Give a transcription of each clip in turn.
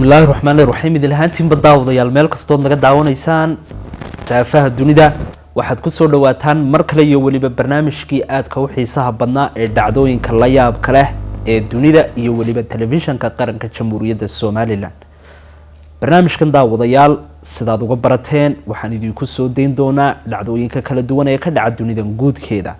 الله الرحمن الرحيم إذا هانتين بالدعوة يا الملك استود نجد دعونا إنسان تفاه الدنيا واحد كسر دواتان مركلة يولي ببرنامج كي آد كوحي صاحب بنا dhacdooyinka layaabka leh ee dunida iyo waliba telefishanka qaranka jamhuuriyadda Soomaaliland barnaamijkan daawadayaal sidaad uga barateen waxaan idinku soo deyn doonaa dhacdooyinka kala duwan ee ka dhaca dunida guudkeeda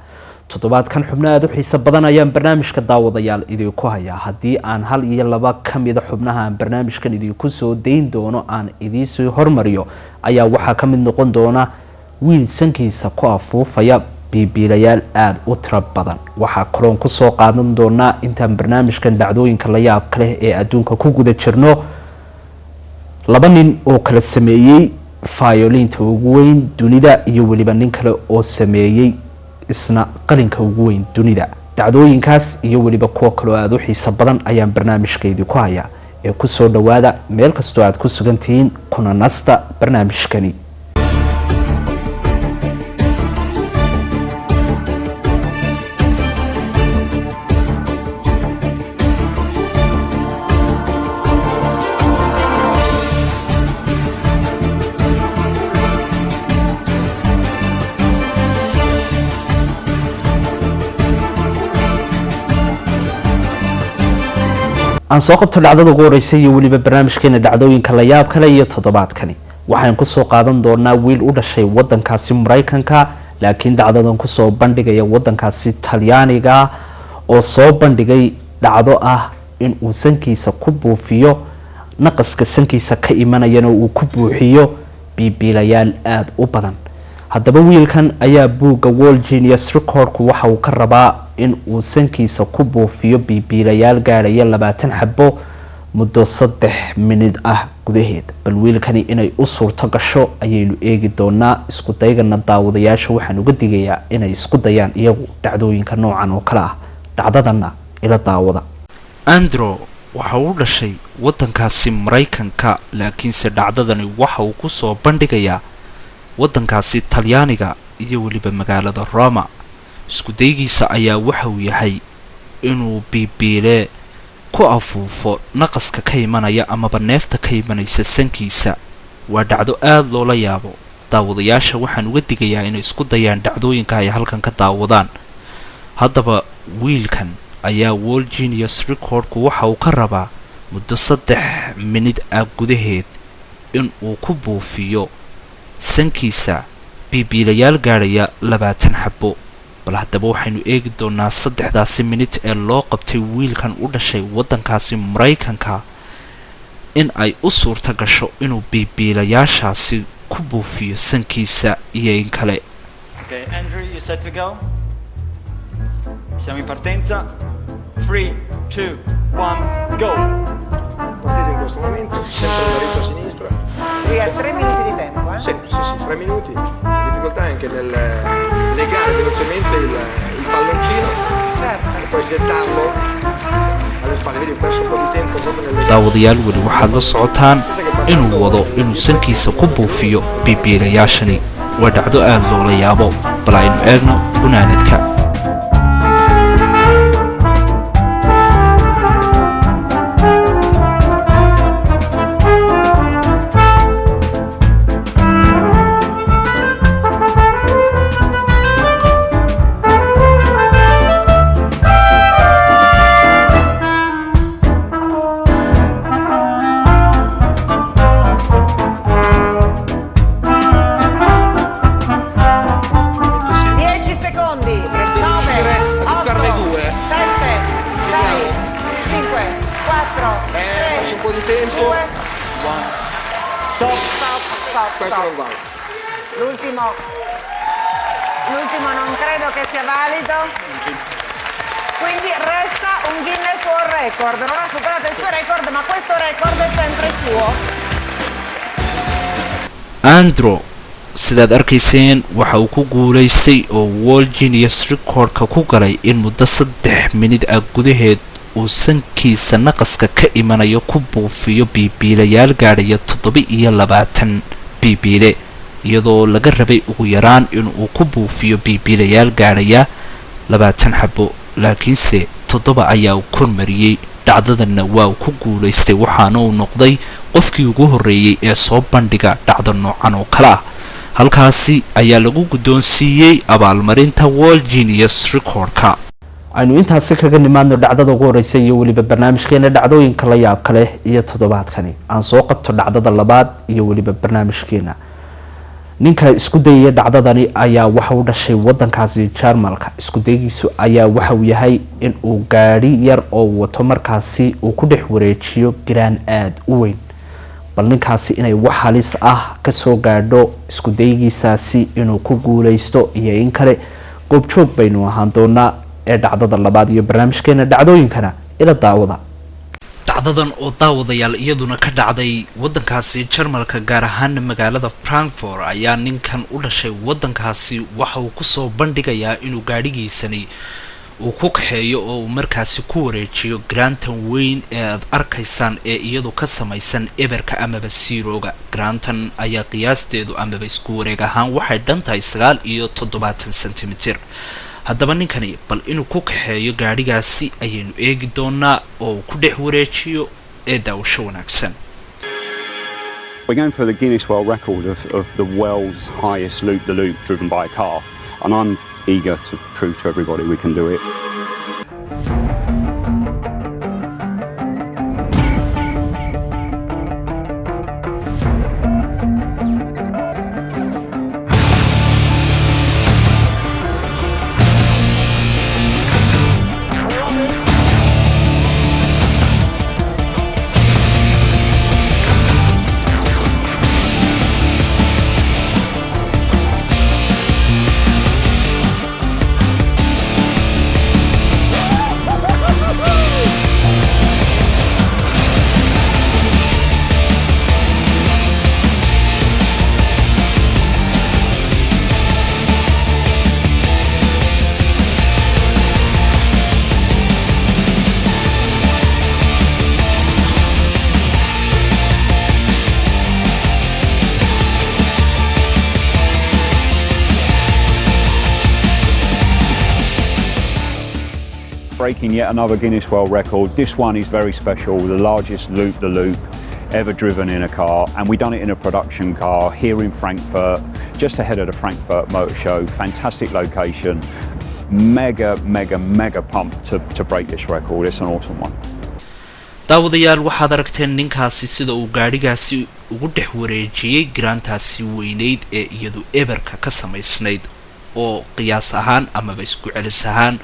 toddobaadkan xubnaha aad u xiiso badan ayaan barnaamijka daawadayaal idinku hayaa haddii aan hal iyo laba kamid xubnaha barnaamijkan idinku soo deyn doono aan idin soo hormariyo ayaa waxa ka mid noqon doona wiil sankiisa ku afuufaya biibilayaal aad u tiro badan waxa kaloon ku soo qaadan doonaa intaan barnaamijkan dhacdooyinka layaabka leh ee adduunka ku guda jirno laba nin oo kala sameeyay faayolinta ugu weyn dunida iyo waliba nin kale oo sameeyay isna qalinka ugu weyn dunida dhacdooyinkaas iyo waliba kuwa kale oo aad u xiiso badan ayaan barnaamijkeedii ku hayaa ee ku soo dhawaada meel kastoo aad ku sugan tihiin kuna nasta barnaamijkani aan soo qabto dhacdada ugu horeysay iyo waliba barnaamijkeena dhacdooyinka layaabka leh iyo toddobaadkani waxaan ku soo qaadan doonaa wiil u dhashay wadankaasi Mareykanka laakiin dhacdadan ku soo bandhigaya wadankaasi Talyaaniga oo soo bandhigay dhacdo ah in uu sankiisa ku buufiyo naqaska sankiisa ka imanayana uu ku buuxiyo biibilayaal aad u badan haddaba wiilkan ayaa buugga World Genius Record waxa uu ka rabaa in uu sankiisa ku buufiyo biibilayaal gaaraya 20 xabo muddo 3 minute ah gudaheed bal wiilkani inay u suurto gasho ayaynu eegi doonaa isku daygana daawadayaasha waxaan uga digayaa inay isku dayaan iyagu dhacdooyinka noocan oo kala ah dhacdadana ila daawada Andrew waxa uu dhashay wadankaasi Mareykanka laakiinse dhacdadani waxa uu ku soo bandhigayaa wadankaasi Talyaaniga iyo waliba magaalada Roma isku daygiisa ayaa waxa uu yahay inuu biibile ku afuufo naqaska ka imanaya ama neefta ka imanaysa sankiisa waa dhacdo aad loola yaabo daawadayaasha waxaan uga digayaa inay isku dayaan dhacdooyinka ay halkan ka daawadaan haddaba wiilkan ayaa World Genius Record waxa uu ka rabaa muddo 3 minute ah gudaheed in uu ku buufiyo sankiisa biibilayaal gaaraya 20 xabo bal haddaba waxaynu eegi doonaa 3daasi minute ee loo qabtay wiilkan u dhashay wadankaasi Mareykanka in ay u suurta gasho inuu biibilayaashaasi ku buufiyo sankiisa iyo in kale Okay, Andrew, you set to go? Siamo in partenza. 3, 2, 1, go! Partire in questo momento, sempre il dritto a sinistra. Sì, ha 3 minuti di tempo, eh? Sì, 3 minuti. La difficoltà è anche nel legare velocemente il palloncino Certo. e poi gettarlo alle spalle. Vedi, ho perso un po' di tempo proprio nel legare. daawadayaal wali waxaad la socotaan inuu wado inuu sankiisa ku buufiyo biibilayaashani waa dhacdo aad loola yaabo bal aynu eegno gunaanadka Questo non vale. L'ultimo non credo che sia valido. Quindi resta un Guinness World Record. Non ha superato il suo record, ma questo record è sempre suo. Andrew sidaad arkayseen waxa uu ku guuleystay oo World Genius Record-ka ku galay in muddo 3 minute ah gudaheed uu sankiisa naqaska ka imanayo ku buufiyo biibilayaal gaaraya 27 biibile iyadoo laga rabay ugu yaraan in uu ku buufiyo biibilayaal gaaraya 20 xabo laakiinse 7 ayaa uu kormariyay dhacdadanna waa ku guulaystay waxaana uu noqday qofkii ugu horeeyay ee soo bandhiga dhacdo noocan oo kale ah halkaasi ayaa lagu guddoonsiiyey abaalmarinta World Genius Recordka aynu intaasi kaga nimaadno dhacdada ugu horeysay iyo waliba barnaamijkeena dhacdooyinka la yaab kale iyo toddobaadkani aan soo qabto dhacdada labaad iyo waliba barnaamijkeena ninka isku dayay dhacdadani ayaa waxa uu dhashay wadankaasi Jarmalka isku dayigiisu ayaa waxa uu yahay in uu gaari yar oo wato markaasi uu ku dhex wareejiyo giraan aad u weyn bal ninkaasi inay wax halis ah ka soo gaadho isku dayigiisaasi inuu ku guuleysto iyo in kale goobjoog baynu ahaan doonaa ee dhacdada labaad iyo barnaamijkeena dhacdooyinkana ila daawada dhacdadan oo daawadayaal iyaduna ka dhacday wadankaasi Jarmalka gaar ahaan magaalada Frankfurt ayaa ninkan u dhashay wadankaasi waxa uu ku soo bandhigayaa inuu gaadhigiisani uu ku kaxeeyo oo uu markaasi ku wareejiyo grantan weyn ee aad arkaysaan ee iyadu ka samaysan eberka amaba siirooga grantan ayaa qiyaasteedu amaba isku wareeg ahaan waxay dhantahay 79 centimeter haddaba ninkani bal inuu ku kaxeeyo gaadhigaasi ayaynu eegi doonaa oo uu ku dhex wareejiyo ee daawasho wanaagsan We're going for the Guinness World Record of the world's highest loop-the-loop driven by a car, and I'm eager to prove to everybody we can do it. Breaking yet another Guinness World Record. This one is very special, the largest loop-the-loop ever driven in a car, and we done it in a production car here in Frankfurt, just ahead of the Frankfurt Motor Show. Fantastic location, mega pumped to break this record. It's an awesome one. daawadayaal waxaad aragteen ninkaasi sida uu gaadhigaasi ugu dhex wareejiyay grantaasi weyneyd ee iyadu eberka ka samaysnayd oo qiyaas ahaan amaba isku celis ahaan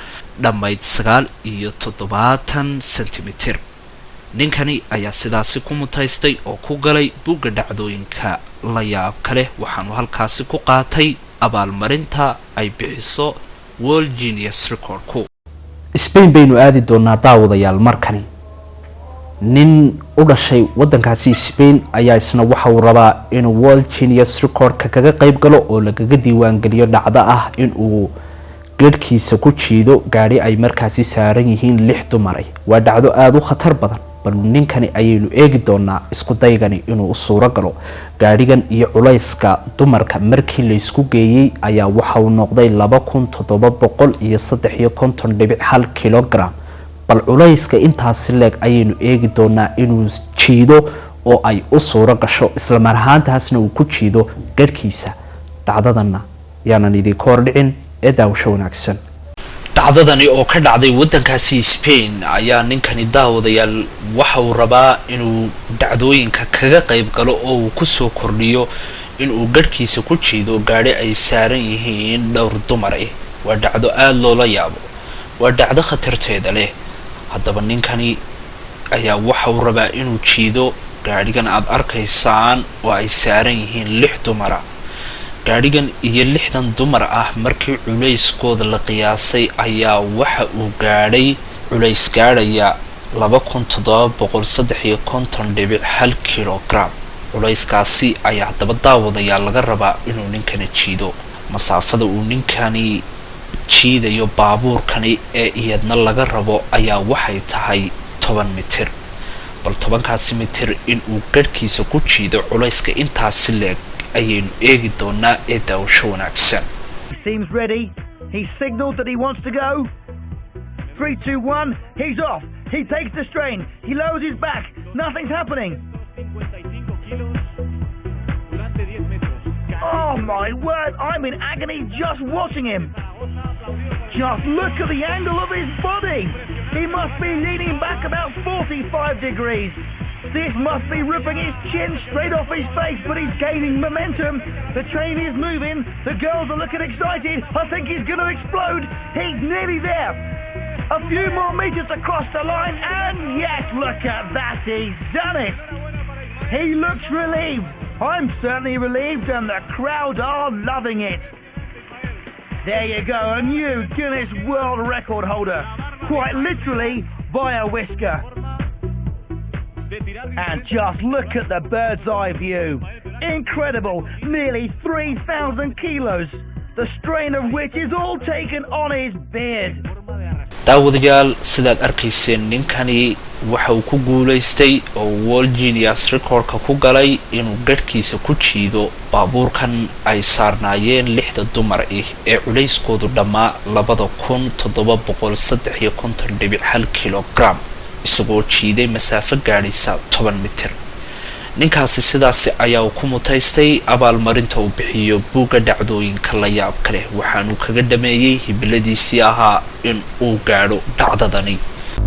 dhammayd 79 centimeter ninkani ayaa sidaasi ku mutaystay oo ku galay buugga dhacdooyinka la yaab kale waxaanu halkaasi ku qaatay abaalmarinta ay bixiso World Genius Recordku Spain baynu aadi doonaa daawadayaal markani nin u dhashay wadankaasi Spain ayaa isna waxa uu rabaa inuu World Genius Record kaga qayb galo oo lagaga diiwaan galiyo dhacdo ah in uu geedkiisa ku jiido gaari ay markaasi saaran yihiin 6 dumar waa dhacdo aad u khatar badan bal ninkani ayaynu eegi doonaa isku daygani inuu u suuro galo gaarigan iyo culayska dumarka markii la isku geeyay ayaa waxa uu noqday 2753.1 kilogram bal culayska intaas leeg ayaynu eegi doonaa inuu jiido oo ay u suuro gasho isla mar ahaantaasna uu ku jiido geedkiisa dhacdadana yaanan idin ka hordhicin ee daawasho wanaagsan dhacdadani oo ka dhacday wadankaasi Spain ayaa ninkani daawadayaal waxa uu rabaa inuu dhacdooyinka kaga qayb galo oo uu ku soo kordhiyo inuu geedkiisa ku jiido gaari ay saaran yihiin dhowr dumar waa dhacdo aad loola yaabo waa dhacdo khatarteeda leh haddaba ninkani ayaa waxa uu rabaa inuu jiido gaarigan aad arkaysaan oo ay saaran yihiin 6 dumar gaarigan iyo 6 dumar ah markii culayskooda la qiyaasay ayaa waxa uu gaadhay culays gaadhaya 2753.1 kilogram culayskaasi ayaa haddaba daawadayaal laga rabaa inuu ninkani jiido masaafada uu ninkani jiidayo baabuurkani ee iyadna laga rabo ayaa waxay tahay 10 mitir bal 10kaasi mitir in uu geedkiisa ku jiido culayska intaasi leeg ayaynu eegi doonaa ee daawasho wanaagsan He seems ready. He signaled that he wants to go. 3, 2, 1. He's off. He takes the strain. He lowers his back. Nothing's happening. Oh my word, I'm in agony just watching him. Just look at the angle of his body. He must be leaning back about 45 degrees. This must be ripping his chin straight off his face, but he's gaining momentum. The train is moving. The girls are looking excited. I think he's going to explode. He's nearly there. A few more meters across the line, and yes, look at that. He's done it. He looks relieved. I'm certainly relieved, and the crowd are loving it. There you go, a new Guinness World Record holder. Quite literally by a whisker. And just look at the bird's eye view. Incredible, nearly 3,000 kilos. The strain of which is all taken on his beard. daawadayaal sidaad arkayseen ninkani waxa uu ku guuleystay oo World Guinness Record-ka ku galay inuu gadhkiisa ku jiido baabuurkan ay saarnaayeen 6 dumar ah ee culayskoodu dhammaa 2753.1 kilogram isagoo jiiday masaafo gaadhaysa 10 mitir. ninkaasi sidaas ayaa ku mutaystay abaalmarinta uu bixiyo buuga dhacdooyinka layaabka leh waxaanu kaga dhameeyay hibiladiisii ahaa in uu gaadho dhacdadani.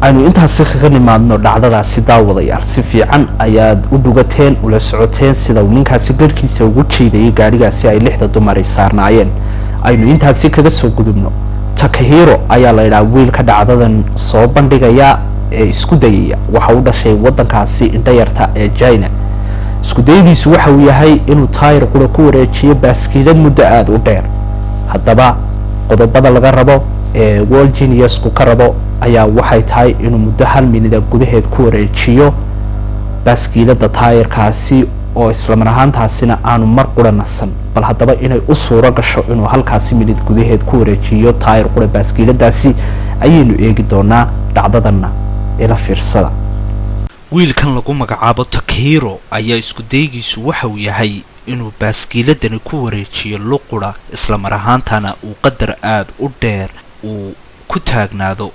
aynu intaas kaga nimaadno dhacdadaasi daawadayaal si fiican ayaad u dhugateen ula socoteen sida uu ninkaasi garkiisa ugu jiiday gaadhigaasi ay 6 dumar ay saarnaayeen. aynu intaasi kaga soo gudubno Takahiro ayaa la yiraahdaa wiilka dhacdadan soo bandhigaya ee isku dayaya waxa uu dhashay wadankaasi indhayarta ee China. isku daydiisu waxa uu yahay inuu taayir qura ku wareejiyo baaskiilad muddo aad u dheer. haddaba qodobada laga rabo ee World Guinness ku ka rabo ayaa waxay tahay inuu muddo 1 minute gudaheed ku wareejiyo baaskiilada taayirkaasi oo isla mar ahaantaasina aanu mar qura nasan. bal haddaba inay u suuro gasho inuu halkaasi minute gudaheed ku wareejiyo taayir qura baaskiiladaasi ayaynu eegi doonaa dhacdadanna ila fiirsada. wiilkan lagu magacaabo Takahiro ayaa isku daygiisu waxa uu yahay inuu baaskiiladani ku wareejiyo luqura isla mar ahaantana uu qadar aad u dheer uu ku taagnaado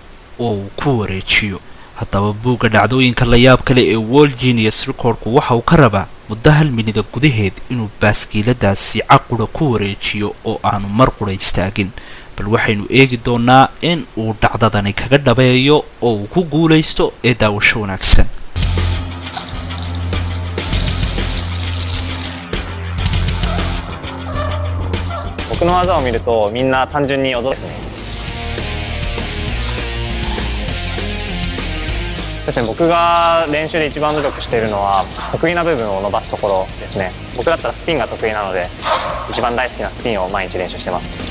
oo uu ku wareejiyo. haddaba buuga dhacdooyinka layaabka leh ee World Guinness Record-ku waxa uu ka rabaa muddo 1 minute gudaheed inuu baaskiiladaasi caqura ku wareejiyo oo aanu mar qura istaagin. bal waxaynu eegi doonaa in uu dhacdadani kaga dhabeeyo oo uu ku guuleysto ee daawasho wanaagsan. 僕の技を見るとみんな単純に踊るですね。ですね、僕が練習で一番努力しているのは得意な部分を伸ばすところですね。僕だったらスピンが得意なので一番大好きなスピンを毎日練習してます。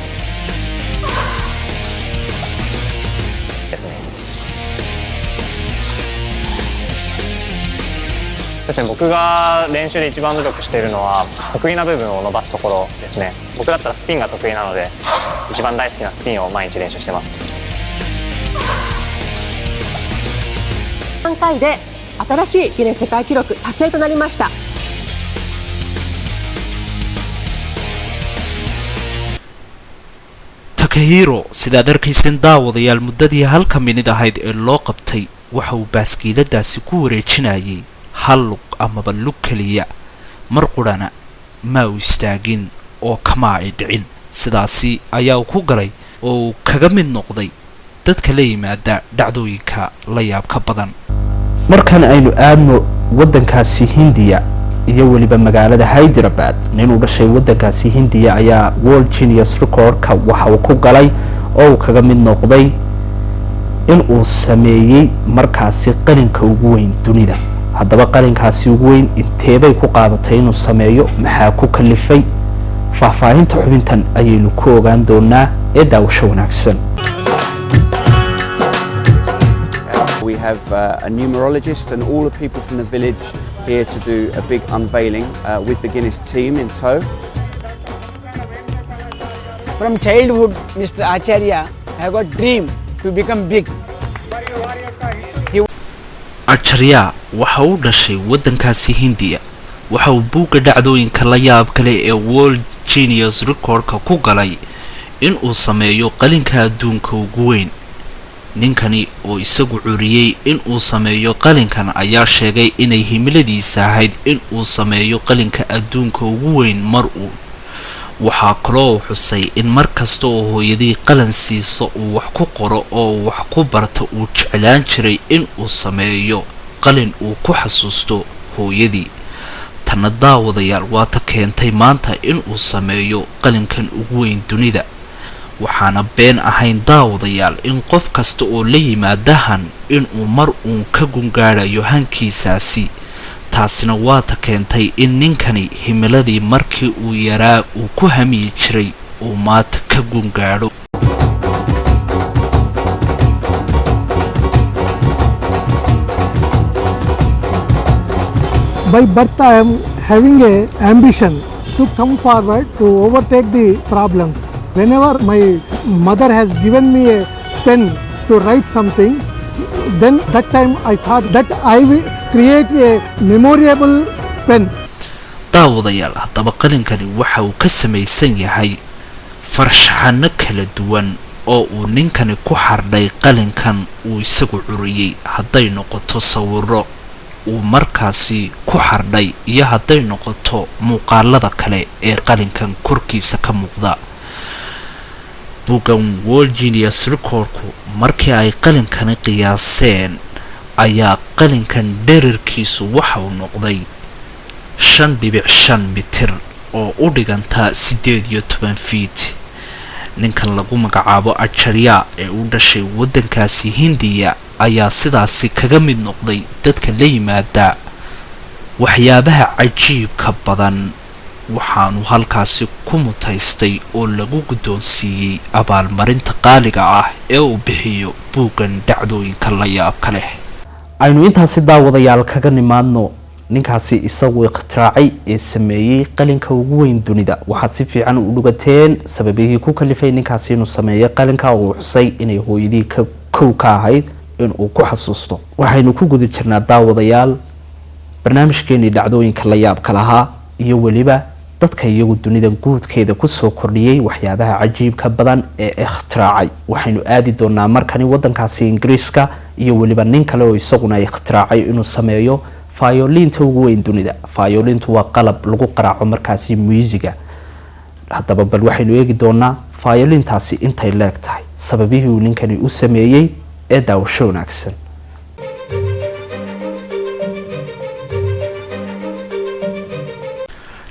ですね。ですね、僕が練習で一番努力しているのは得意な部分を伸ばすところですね。僕だったらスピンが得意なので一番大好きなスピンを毎日練習してます。3回で新しいギネス世界記録達成となりました。Takahiro sidaad arkayseen daawadayaal muddadii 1 minute ahayd ee loo qabtay waxa uu baaskiiladaasi ku wareejinayay hal lug amaba lug kaliya mar qurana ma uu istaagin oo kama ay dhicin. sidaasi ayaa uu ku galay oo uu kaga mid noqday dadka la yimaada dhacdooyinka layaabka badan. markan aynu aadno wadankaasi Hindiya iyo waliba magaalada Hyderabad nin u dhashay wadankaasi Hindiya ayaa World Guinness Record-ka waxa uu ku galay oo uu kaga mid noqday in uu sameeyay markaasi qalinka ugu weyn dunida. haddaba qalinkaasi ugu weyn inteebay ku qaadatay inuu sameeyo maxaa ku kalifay faahfaahinta xubintan ayaynu ku ogaan doonaa ee daawasho wanaagsan. We have a numerologist and all the people from the village here to do a big unveiling with the Guinness team in tow. From childhood, Mr. Acharya have got dream to become big. Acharya waxa uu dhashay wadankaasi Hindiya waxa uu buuga dhacdooyinka layaabka leh ee World Guinness Record-ka ku galay in uu sameeyo qalinka adduunka ugu weyn ninkani oo isagu curiyey in uu sameeyo qalinkan ayaa sheegay inay himiladiisa ahayd in uu sameeyo qalinka adduunka ugu weyn mar uu waxaa kaloo xusay in mar kasta oo hooyadii qalan siiso uu wax ku qoro oo wax ku barto uu jeclaan jiray in uu sameeyo qalin uu ku xasuusto hooyadii tana daawadayaal waa ta keentay maanta in uu sameeyo qalinkan ugu weyn dunida waxaana been ahayn daawadayaal in qof kasta oo la yimaadahan in uu mar uun ka gungaadhayo hankiisaasi taasina waa ta keentay in ninkani himiladii markii uu yaraa uu ku hamiyi jiray uu maanta ka gungaadho By birth I am having a ambition to come forward to overtake the problems. Whenever my mother has given me a pen to write something, then that time I thought that I will create a memorable pen. daawadayaal haddaba qalinkani waxa uu ka samaysan yahay farshaxano kala duwan oo uu ninkani ku xardhay qalinkan uu isagu curiyey hadday noqoto sawiro uu markaasi ku xardhay iyo hadday noqoto muuqaalada kale ee qalinkan korkiisa ka muuqda bugan World Genius Recordku markii ay qalinkani qiyaaseen ayaa qalinkan dhererkiisu waxa uu noqday 5.5 mitir oo u dhiganta 18 feet ninkan lagu magacaabo Acharya ee u dhashay wadankaasi Hindiya ayaa sidaasi kaga mid noqday dadka la yimaada waxyaabaha cajiibka badan waxaanu halkaasi ku mutaystay oo lagu guddoonsiiyey abaalmarinta qaaliga ah ee uu bixiyo buugan dhacdooyinka la yaabka leh aynu intaasi daawadayaal kaga nimaadno ninkaasi isagu iqtiraacay ee sameeyay qalinka ugu weyn dunida waxaad si fiican u dhugateen sababihii ku kalifay ninkaasi inuu sameeyo qalinka oo xusay inay hooyadii ka kow ka ahayd in uu ku xasuusto waxaynu ku guda jirnaa daawadayaal barnaamijkeeni dhacdooyinka la yaabka lahaa iyo waliba dadka iyagu dunidan guudkeeda ku soo kordhiyay waxyaabaha cajiibka badan ee iqtiraacay waxaynu aadi doonaa markani wadankaasi Ingiriiska iyo waliba nin kale oo isaguna iqtiraacay inuu sameeyo faayolinta ugu weyn dunida faayolintu waa qalab lagu qaraaco markaasi muusiga haddaba bal waxaynu eegi doonaa faayolintaasi intay leegtahay sababihii uu ninkani u sameeyay ee daawasho wanaagsan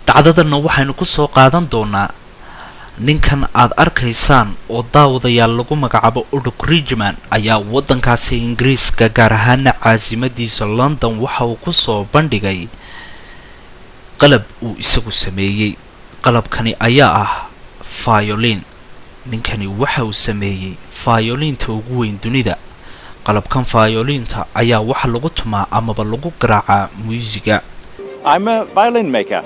dhacdadana waxaynu ku soo qaadan doonaa ninkan aad arkaysaan oo daawadayaal lagu magacaabo Uduk Ridgeman ayaa wadankaasi Ingiriiska gaar ahaan caasimadiisa London waxa uu ku soo bandhigay qalab uu isagu sameeyay qalabkani ayaa ah violin ninkani waxa uu sameeyay violinta ugu weyn dunida qalabkan violinta ayaa waxa lagu tumaa amaba lagu garaacaa muusiga I'm a violin maker.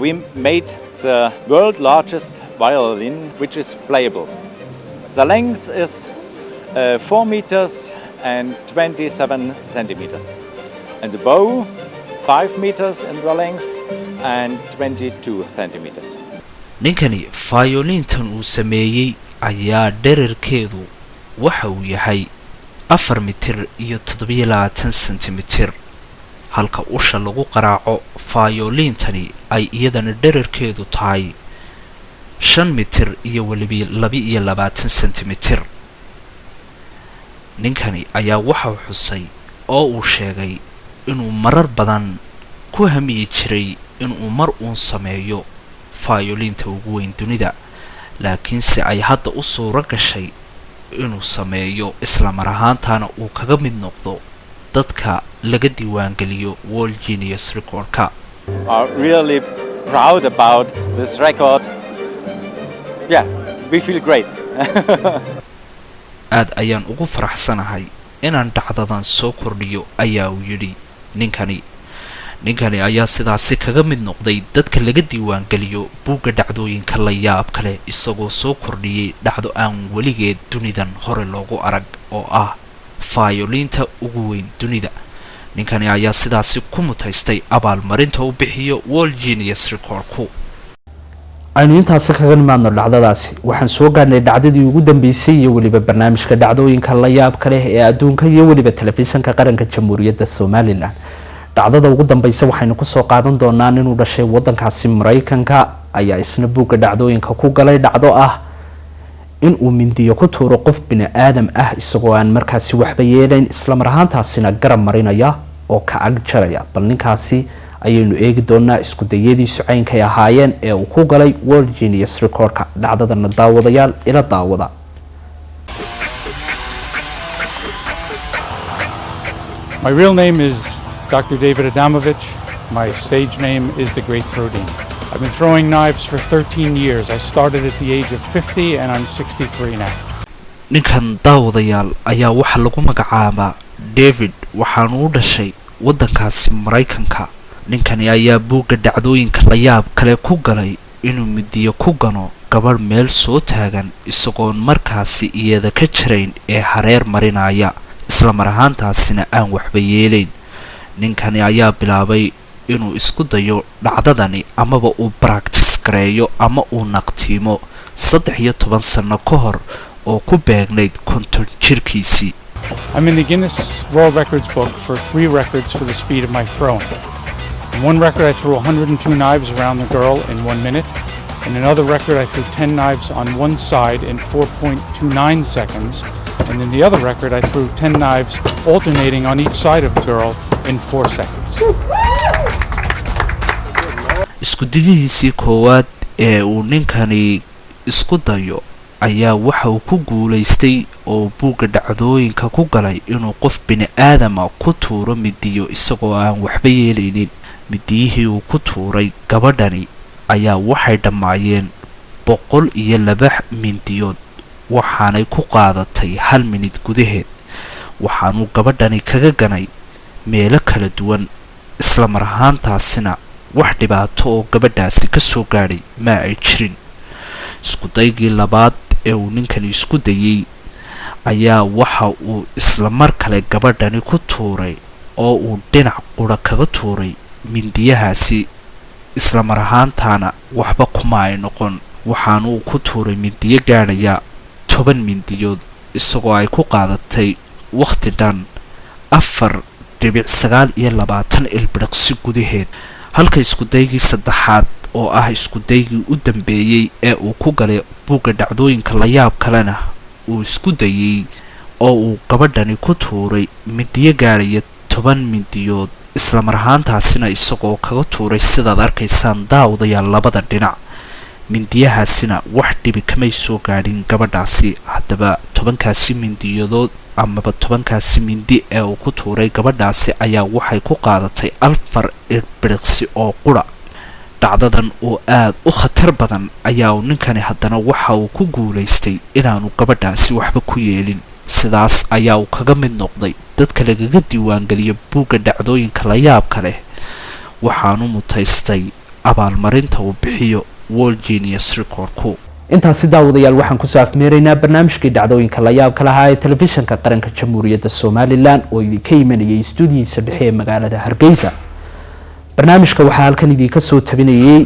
We made the world's largest violin, which is playable. The length is 4 meters and 27 centimeters. And the bow, 5 meters in the length and 22 centimeters. ninkani violintan uu sameeyay ayaa dhererkeedu waxa uu yahay 4 mitir iyo 27 centimeter halka usha lagu qaraaco violintani ay iyadana dhererkeedu tahay 5 mitir iyo waliba 22 centimeter ninkani ayaa waxa uu xusay oo uu sheegay inuu marar badan ku hamiyi jiray inuu mar uun sameeyo violinta ugu weyn dunida laakiin si ay hadda u suura gashay inuu sameeyo isla mar ahaantaana uu kaga mid noqdo dadka laga diiwaan geliyo World Genius Recordka Are really proud about this record. Yeah, we feel great. aad ayaan ugu faraxsanahay inaan dhacdadan soo kordhiyo ayaa uu yiri ninkani ayaa sidaasi kaga mid noqday dadka laga diiwaan geliyo buugga dhacdooyinka la yaabka leh isagoo soo kordhiyay dhacdo aan weligeed dunidan hore loogu arag oo ah violinta ugu weyn dunida ninkani ayaa sidaasi ku mutaystay abaalmarinta uu bixiyo World Genius Recordku aynu intaasi kaga nimaadno dhacdadaasi waxaan soo gaarnay dhacdadii ugu dambeysay iyo weliba barnaamijka dhacdooyinka la yaabka leh ee adduunka iyo weliba telefishinka qaranka jamhuuriyadda Somaliland. dhacdada ugu dambaysa waxaynu ku soo qaadan doonaa inuu dhashay wadankaasi Mareykanka ayaa isna buugga dhacdooyinka ku galay dhacdo ah in uu mindiyo ku tuuro qof bini aadam ah isagoo aan markaasi waxba yeelayn isla mar ahaantaasina garab marinaya oo ka ag jaraya. bal ninkaasi ayaynu eegi doonaa isku dayadiisu caynkay ahaayeen ee uu ku galay World Genius Recordka. dhacdadana daawadayaal ila daawada. My real name is Dr. David Adamovich. My stage name is The Great Throwdine. I've been throwing knives for 13 years. I started at the age of 50 and I'm 63 now. ninkan daawadayaal ayaa waxa lagu magacaabaa David waxaanu u dhashay wadankaasi Mareykanka. ninkani ayaa buugga dhacdooyinka la yaab kale ku galay inuu midiyo ku gano gabar meel soo taagan isagoo markaasi iyada ka jirayn ee hareer marinaya isla mar ahaantaasina aan waxba yeelayn. ninkani ayaa bilaabay inuu isku dayo dhacdadani amaba uu practice gareeyo ama uu naqtiimo 13 sano ka hor oo ku beegnayd konton jirkiisii. I'm in the Guinness World Records book for 3 records for the speed of my throwing. In one record I threw 102 knives around the girl in 1 minute. In another record I threw 10 knives on one side in 4.29 seconds. And in the other record I threw 10 knives alternating on each side of the girl in 4 seconds. isku digihiisii koowaad ee uu ninkani isku dayo ayaa waxa uu ku guuleystay oo buugga dhacdooyinka ku galay inuu qof bini aadama ku tuuro midiyo isagoo aan waxba yeelaynin. midiyihii uu ku tuuray gabadhani ayaa waxay dhammaayeen 102 mindiyood waxaanay ku qaadatay 1 minute gudaheed. waxaanu gabadhani kaga ganay meelo kala duwan isla mar ahaantaasina wax dhibaato oo gabadhaasi ka soo gaadhay ma ay jirin. isku daygii labaad ee uu ninkani isku dayay ayaa waxa uu isla mar kale gabadhani ku tuuray oo uu dhinac qura kaga tuuray mindiyahaasi isla mar ahaantaana waxba kuma ay noqon. waxaanu ku tuuray mindiyo gaadhaya 10 mindiyood isagoo ay ku qaadatay waqti dhan 4.29 ilbiriqsi gudaheed. halka isku daygii saddexaad oo ah isku daygii u dambeeyay ee uu ku galay buugga dhacdooyinka la yaab kalena uu isku dayay oo uu gabadhani ku tuuray midiyo gaadhaya 10 mindiyood isla mar ahaantaasina isagoo kaga tuuray sidaad arkaysaan daawadayaal labada dhinac. mindiyahaasina wax dhibi kamay soo gaadhin gabadhaasi. haddaba 10kaasi mindiyadood amaba 10kaasi mindi ee uu ku tuuray gabadhaasi ayaa waxay ku qaadatay 4 ilbiriqsi oo qura. dhacdadan oo aad u khatar badan ayaa ninkani haddana waxa uu ku guuleystay inaanu gabadhaasi waxba ku yeelin. sidaas ayaa uu kaga mid noqday dadka lagaga diiwaangeliyo buugga dhacdooyinka la yaabka leh waxaanu mutaystay abaalmarinta uu bixiyo World Genius Recordku. intaasi daawadayaal waxaan ku soo afmeeraynaa barnaamijkii dhacdooyinka la yaabka lahaa ee telefishinka qaranka jamhuuriyadda Somaliland oo idinka imanayay stuudiyiisa dhexe ee magaalada Hargeysa. barnaamijka waxaa halkan idinka soo tabinayay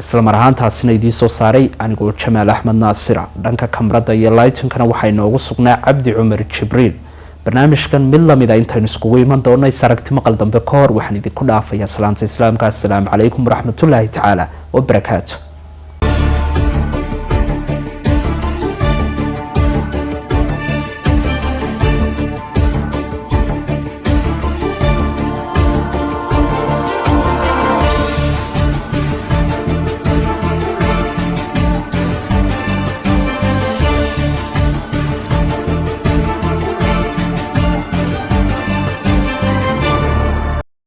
isla mar ahaantaasina idin soo saaray anigoo Jamaal Axmed Naasir. dhanka kamarada iyo lightingkana waxay noogu sugnaa Cabdi Cumar Jibriil. barnaamijkan mid lamid ah intaan iskugu iman doonay saragti maqal dambe ka hor waxaan idinku dhaafayaa salaanta islaamka. assalaamu calaykum waraxmatullaahi tacaala wa barakaatuh.